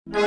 Series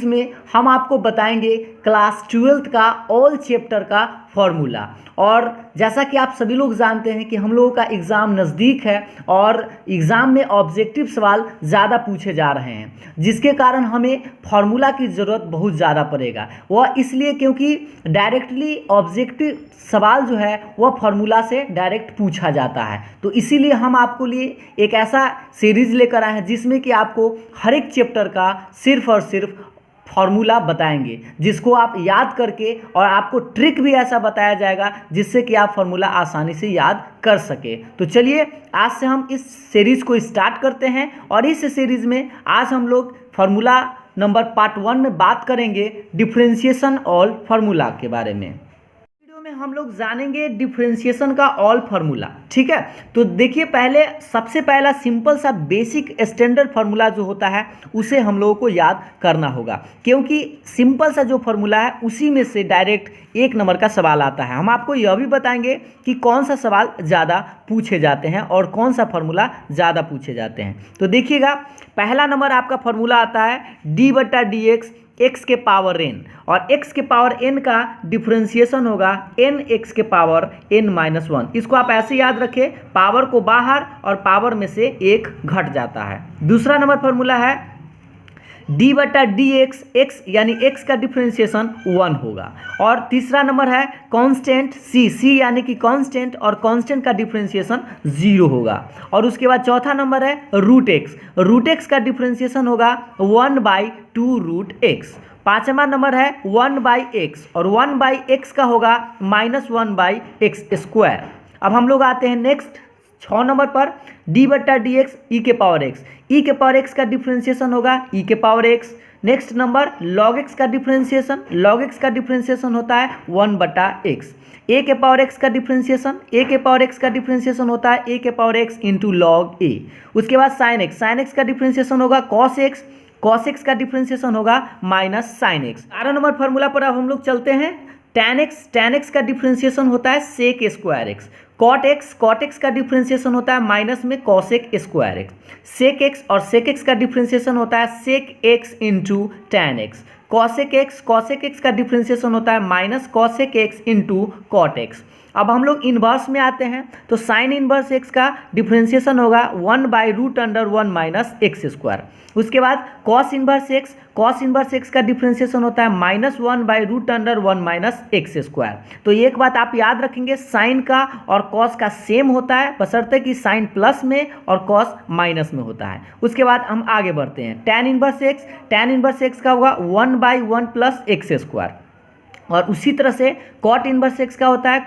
में हम आपको बताएंगे क्लास 12th का ऑल चैप्टर का फॉर्मूला। और जैसा कि आप सभी लोग जानते हैं कि हम लोगों का एग्ज़ाम नज़दीक है और एग्ज़ाम में ऑब्जेक्टिव सवाल ज़्यादा पूछे जा रहे हैं, जिसके कारण हमें फार्मूला की ज़रूरत बहुत ज़्यादा पड़ेगा। वह इसलिए क्योंकि डायरेक्टली ऑब्जेक्टिव सवाल जो है वह फार्मूला से डायरेक्ट पूछा जाता है। तो इसीलिए हम आपको लिए एक ऐसा सीरीज़ लेकर आए हैं जिसमें कि आपको हर एक चैप्टर का सिर्फ और सिर्फ फार्मूला बताएंगे, जिसको आप याद करके, और आपको ट्रिक भी ऐसा बताया जाएगा जिससे कि आप फार्मूला आसानी से याद कर सके। तो चलिए आज से हम इस सीरीज़ को स्टार्ट करते हैं। और इस सीरीज़ में आज हम लोग फार्मूला नंबर पार्ट 1 में बात करेंगे डिफरेंशिएशन ऑल फार्मूला के बारे में। में हम लोग जानेंगे डिफरेंशिएशन का ऑल फार्मूला। ठीक है, तो देखिए पहले सबसे पहला सिंपल सा बेसिक स्टैंडर्ड फार्मूला जो होता है उसे हम लोगों को याद करना होगा, क्योंकि सिंपल सा जो फार्मूला है उसी में से डायरेक्ट 1 नंबर का सवाल आता है। हम आपको यह भी बताएंगे कि कौन सा सवाल ज़्यादा पूछे जाते हैं और कौन सा फार्मूला ज़्यादा पूछे जाते हैं। तो देखिएगा पहला नंबर आपका फार्मूला आता है d/dx x के पावर n, और x के पावर n का डिफरेंशिएशन होगा n x के पावर n-1। इसको आप ऐसे याद रखें, पावर को बाहर और पावर में से 1 घट जाता है। दूसरा नंबर फार्मूला है d/dx x यानी x का डिफरेंशिएशन 1 होगा। और तीसरा नंबर है कांस्टेंट c यानी कि कांस्टेंट, और कांस्टेंट का डिफरेंशिएशन 0 होगा। और उसके बाद चौथा नंबर है रूट x का डिफरेंशिएशन होगा 1/2√x। पांचवा नंबर है 1/x, और 1/x का होगा -1/x²। अब हम लोग आते हैं नेक्स्ट 6 नंबर पर d/dx e के पावर x का डिफरेंशिएशन होगा e के power x। Next number log x का डिफरेंशिएशन होता है 1/x। a के पावर x का डिफरेंशिएशन होता है a के power x into log a। उसके बाद sin x का डिफरेंशिएशन होगा cos x का डिफरेंशिएशन होगा -sin x। 11 नंबर फार्मूला पर अब हम लोग चलते हैं। tan x का डिफरेंशिएशन होता है sec²x। cot x का डिफरेंशिएशन होता है माइनस में cosec²x। sec x का डिफरेंशिएशन होता है sec x into tan x। cosec x का डिफरेंशिएशन होता है minus cosec x into cot x। अब हम लोग इन्वर्स में आते हैं, तो साइन इन्वर्स x का डिफरेंशिएशन होगा 1/√1 - x²। उसके बाद कॉस इन्वर्स x का डिफरेंशिएशन होता है -1/√1 - x²। तो एक बात आप याद रखेंगे, साइन का और कॉस का सेम होता है, बशर्ते कि साइन प्लस में और कॉस माइनस में होता है। उसके बाद हम आगे बढ़ते हैं। tan इन्वर्स x का होगा 1/1 + x²। और उसी तरह से कॉट इन्वर्स x का होता है,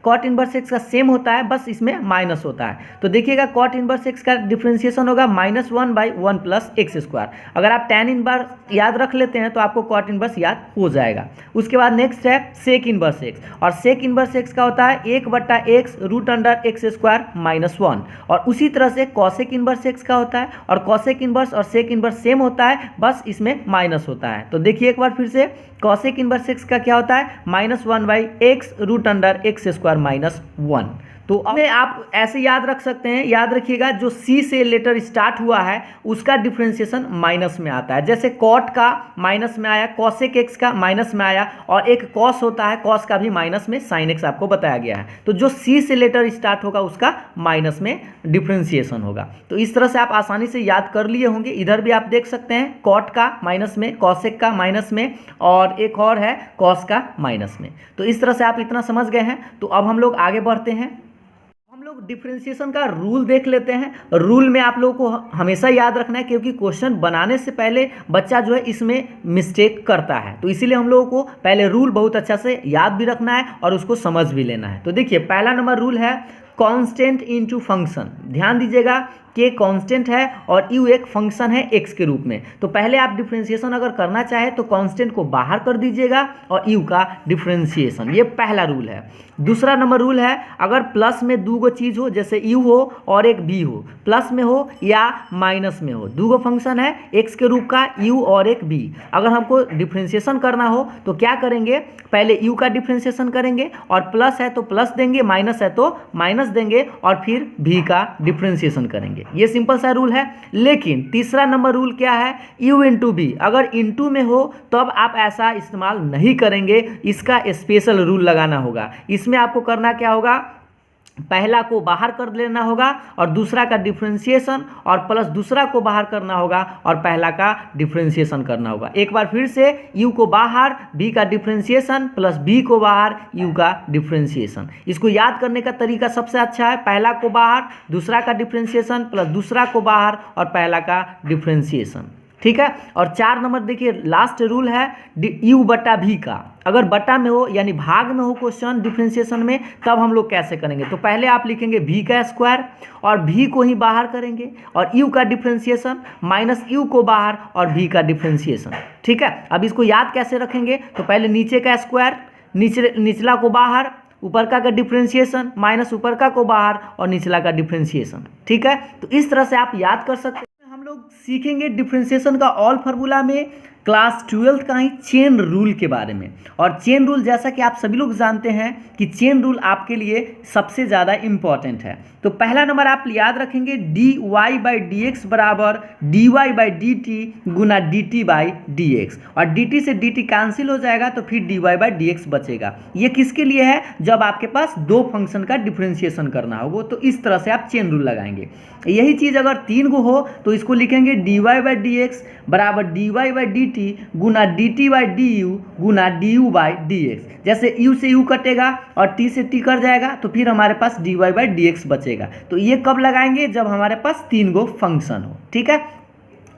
कॉट इन्वर्स x का सेम होता है, बस इसमें माइनस होता है। तो देखिएगा कॉट इन्वर्स x का डिफरेंशिएशन होगा -1/1 + x²। अगर आप tan इन्वर्स याद रख लेते हैं तो आपको कॉट इन्वर्स याद हो जाएगा। उसके बाद नेक्स्ट है सेक इन्वर्स x, और सेक इन्वर्स x का होता है 1/x √x² - 1। और उसी तरह से कॉसेक इन्वर्स x का होता है, और कॉसेक इन्वर्स और सेक इन्वर्स सेम होता है, बस इसमें माइनस होता है। तो देखिए एक बार फिर से, कॉसेक इन्वर्स x का क्या होता है -1/x √x² - 1। तो अब आप ऐसे याद रख सकते हैं, याद रखिएगा जो C से लेटर स्टार्ट हुआ है उसका डिफरेंशिएशन माइनस में आता है। जैसे कॉट का माइनस में आया, कॉसेक x का माइनस में आया, और एक कॉस होता है, कॉस का भी माइनस में साइन x आपको बताया गया है। तो जो C से लेटर स्टार्ट होगा उसका माइनस में डिफरेंशिएशन होगा। तो इस तरह से आप आसानी से याद कर लिए होंगे। इधर भी आप देख सकते हैं कॉट का माइनस में, कॉसेक का माइनस में, और एक और है कॉस का माइनस में। तो इस तरह से आप इतना समझ गए हैं। तो अब हम लोग आगे बढ़ते हैं। हम लोग डिफरेंशिएशन का रूल देख लेते हैं। रूल में आप लोगों को हमेशा याद रखना है, क्योंकि क्वेश्चन बनाने से पहले बच्चा जो है इसमें मिस्टेक करता है। तो इसीलिए हम लोगों को पहले रूल बहुत अच्छा से याद भी रखना है और उसको समझ भी लेना है। तो देखिए पहला नंबर रूल है कांस्टेंट इनटू फंक्शन। ध्यान दीजिएगा k कांस्टेंट है और u एक फंक्शन है x के रूप में। तो पहले आप डिफरेंशिएशन अगर करना चाहे तो कांस्टेंट को बाहर कर दीजिएगा और u का डिफरेंशिएशन, ये पहला रूल है। दूसरा नंबर रूल है, अगर प्लस में दो गो चीज़ हो, जैसे u हो और एक b हो, प्लस में हो या माइनस में हो, दो गो फंक्शन है x के रूप का, u और एक b, अगर हमको डिफरेंशिएशन करना हो तो क्या करेंगे, पहले u का डिफरेंशिएशन करेंगे और प्लस है तो प्लस देंगे, माइनस है तो माइनस देंगे और फिर b का डिफरेंशिएशन करेंगे। ये सिंपल सा रूल है। लेकिन तीसरा नंबर रूल क्या है, u इंटू बी, अगर इंटू में हो तब आप ऐसा इस्तेमाल नहीं करेंगे, इसका स्पेशल रूल लगाना होगा। इसमें आपको करना क्या होगा, पहला को बाहर कर लेना होगा और दूसरा का डिफरेंशिएशन और प्लस दूसरा को बाहर करना होगा और पहला का डिफरेंशिएशन करना होगा। एक बार फिर से u को बाहर, b का डिफरेंशिएशन प्लस b को बाहर, u का डिफरेंशिएशन। इसको याद करने का तरीका सबसे अच्छा है, पहला को बाहर, दूसरा का डिफरेंशिएशन प्लस दूसरा को बाहर और पहला का डिफरेंशिएशन, ठीक है। और 4 नंबर देखिए लास्ट रूल है u बटा v का, अगर बटा में हो यानी भाग में हो क्वेश्चन डिफरेंशिएशन में, तब हम लोग कैसे करेंगे, तो पहले आप लिखेंगे v का स्क्वायर और v को ही बाहर करेंगे और u का डिफरेंशिएशन माइनस u को बाहर और v का डिफरेंशिएशन, ठीक है। अब इसको याद कैसे रखेंगे, तो पहले नीचे का स्क्वायर, निचला को बाहर, ऊपर का डिफरेंशिएशन माइनस ऊपर का को बाहर और निचला का डिफरेंशिएशन, ठीक है। तो इस तरह से आप याद कर सकते हैं। हम लोग सीखेंगे डिफरेंशिएशन का ऑल फार्मूला में क्लास 12 का ही चेन रूल के बारे में। और चेन रूल जैसा कि आप सभी लोग जानते हैं कि चेन रूल आपके लिए सबसे ज़्यादा इम्पॉर्टेंट है। तो पहला नंबर आप याद रखेंगे dy/dx बराबर dy/dt गुना dt/dx, और dt से dt कैंसिल हो जाएगा तो फिर dy/dx बचेगा। ये किसके लिए है, जब आपके पास दो फंक्शन का डिफरेंशिएशन करना होगा, तो इस तरह से आप चेन रूल लगाएंगे। यही चीज़ अगर 3 गो हो तो इसको लिखेंगे dy/dx बराबर dy/dt गुना dt/du गुना du/dx। जैसे u से u कटेगा और t से t कट जाएगा तो फिर हमारे पास dy/dx बचेगा। तो ये कब लगाएंगे, जब हमारे पास 3 गो फंक्शन हो, ठीक है।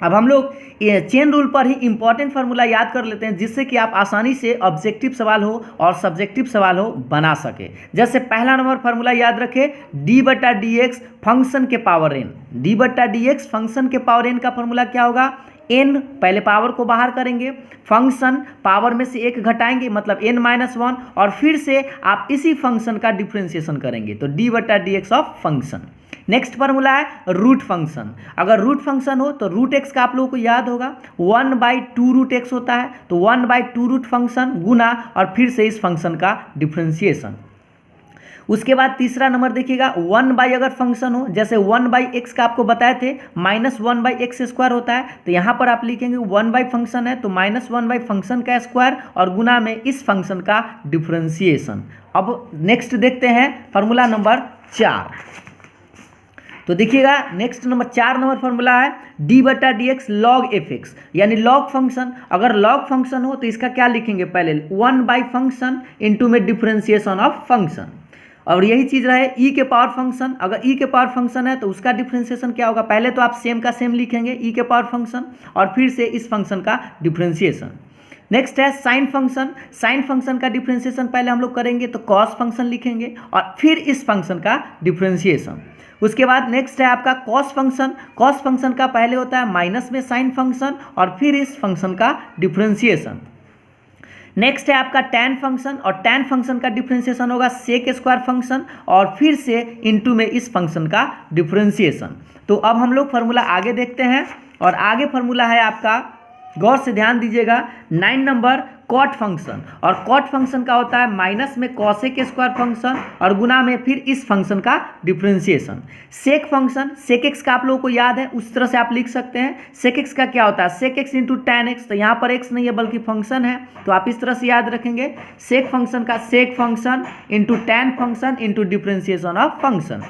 अब हम लोग ये चेन रूल पर ही इंपॉर्टेंट फार्मूला याद कर लेते हैं, जिससे कि आप आसानी से ऑब्जेक्टिव सवाल हो और सब्जेक्टिव सवाल हो बना सके। जैसे पहला नंबर फार्मूला याद रखें, d/dx फंक्शन के पावर n, d/dx फंक्शन के पावर n का फार्मूला क्या होगा, n पहले पावर को बाहर करेंगे, फंक्शन पावर में से 1 घटाएंगे मतलब n-1 और फिर से आप इसी फंक्शन का डिफरेंशिएशन करेंगे तो d/dx of function. Next formula है रूट फंक्शन। अगर रूट फंक्शन हो तो रूट एक्स का आप लोगों को याद होगा 1/2 रूट एक्स होता है, तो 1/2 रूट फंक्शन गुना और फिर से इस फंक्शन का डिफरेंशिएशन। उसके बाद तीसरा नंबर देखिएगा 1/ अगर फंक्शन हो, जैसे 1/x का आपको बताए थे -1/x² होता है, तो यहाँ पर आप लिखेंगे 1/ फंक्शन है तो -1/ फंक्शन का स्क्वायर और गुना में इस फंक्शन का डिफरेंशिएशन। अब नेक्स्ट देखते हैं फार्मूला नंबर 4। तो देखिएगा नेक्स्ट नंबर 4 नंबर फार्मूला है d/dx log fx, यानी लॉग फंक्शन। अगर लॉग फंक्शन हो तो इसका क्या लिखेंगे, पहले 1/ फंक्शन इंटू में डिफरेंशिएशन ऑफ फंक्शन। और यही चीज़ रहे e के पावर फंक्शन, अगर e के पावर फंक्शन है तो उसका डिफरेंशिएशन क्या होगा, पहले तो आप सेम का सेम लिखेंगे e के पावर फंक्शन और फिर से इस फंक्शन का डिफरेंशिएशन। नेक्स्ट है साइन फंक्शन। साइन फंक्शन का डिफरेंशिएशन पहले हम लोग करेंगे तो कॉस फंक्शन लिखेंगे और फिर इस फंक्शन का डिफरेंशिएशन। उसके बाद नेक्स्ट है आपका कॉस फंक्शन। कॉस फंक्शन का पहले होता है माइनस में साइन फंक्शन और फिर इस फंक्शन का डिफरेंशिएशन। नेक्स्ट है आपका टैन फंक्शन और टैन फंक्शन का डिफरेंशिएशन होगा सेक स्क्वायर फंक्शन और फिर से इनटू में इस फंक्शन का डिफरेंशिएशन। तो अब हम लोग फार्मूला आगे देखते हैं और आगे फार्मूला है आपका, गौर से ध्यान दीजिएगा, 9 नंबर कॉट फंक्शन। और कॉट फंक्शन का होता है माइनस में कॉसेक स्क्वायर फंक्शन और गुना में फिर इस फंक्शन का डिफरेंशिएशन। सेक फंक्शन, सेक एक्स का आप लोगों को याद है, उस तरह से आप लिख सकते हैं। सेक एक्स का क्या होता है, sec x into tan x, तो यहाँ पर एक्स नहीं है बल्कि फंक्शन है, तो आप इस तरह से याद रखेंगे सेक फंक्शन का sec function into tan function into differentiation of function.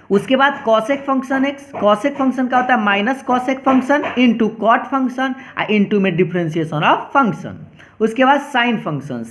उसके बाद cosec function x, cosec function का होता है minus cosec function into cot function into में डिफरेंशिएशन ऑफ फंक्शन। उसके बाद sine function,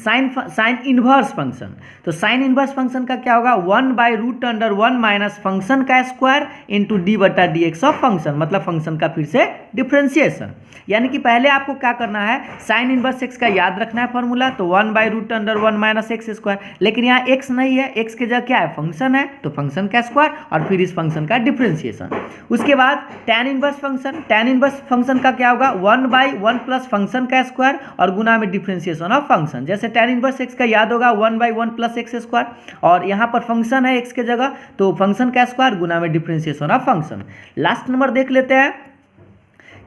sine inverse function. तो साइन इनवर्स फंक्शन का क्या होगा, 1/√1 माइनस फंक्शन का square into d/dx of function, मतलब फंक्शन का फिर से डिफ्रेंशिएशन। यानी कि पहले आपको क्या करना है, साइन इनवर्स एक्स का याद रखना है फॉर्मूला, तो 1/√1 माइनस एक्स स्क्वायर, लेकिन यहाँ एक्स नहीं है, एक्स के जगह क्या है, फंक्शन है, तो फंक्शन का स्क्वायर और फिर इस फंक्शन का डिफ्रेंशिएशन। उसके बाद tan inverse function, tan inverse function का क्या होगा, 1/1 प्लस फंक्शन का स्क्वायर और गुना में डिफ्रेंशिएशन ऑफ फंक्शन। जैसे tan इनवर्स एक्स का याद होगा 1/1 प्लस एक्स स्क्वायर, और यहाँ पर फंक्शन है एक्स के जगह, तो फंक्शन का स्क्वायर गुना में differentiation of function. Last number देख लेते हैं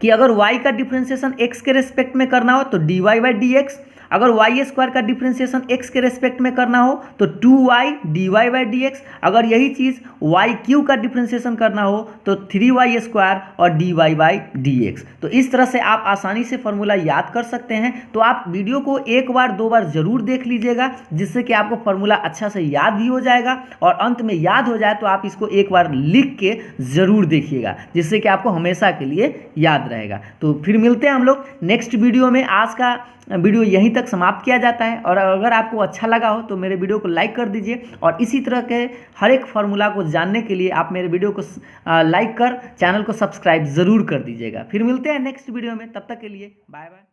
कि अगर y का डिफ्रेंशिएशन x के रेस्पेक्ट में करना हो तो dy/dx, अगर वाई स्क्वायर का डिफ्रेंशिएशन x के रेस्पेक्ट में करना हो तो 2y dy/dx, अगर यही चीज़ वाई क्यू का डिफ्रेंशिएशन करना हो तो 3y स्क्वायर और dy/dx। तो इस तरह से आप आसानी से फॉर्मूला याद कर सकते हैं। तो आप वीडियो को एक बार दो बार जरूर देख लीजिएगा, जिससे कि आपको फॉर्मूला अच्छा से याद भी हो जाएगा, और अंत में याद हो जाए तो आप इसको एक बार लिख के ज़रूर देखिएगा, जिससे कि आपको हमेशा के लिए याद रहेगा। तो फिर मिलते हैं हम लोग नेक्स्ट वीडियो में। आज का वीडियो यहीं तक समाप्त किया जाता है, और अगर आपको अच्छा लगा हो तो मेरे वीडियो को लाइक कर दीजिए, और इसी तरह के हर एक फार्मूला को जानने के लिए आप मेरे वीडियो को लाइक कर चैनल को सब्सक्राइब ज़रूर कर दीजिएगा। फिर मिलते हैं नेक्स्ट वीडियो में, तब तक के लिए बाय बाय।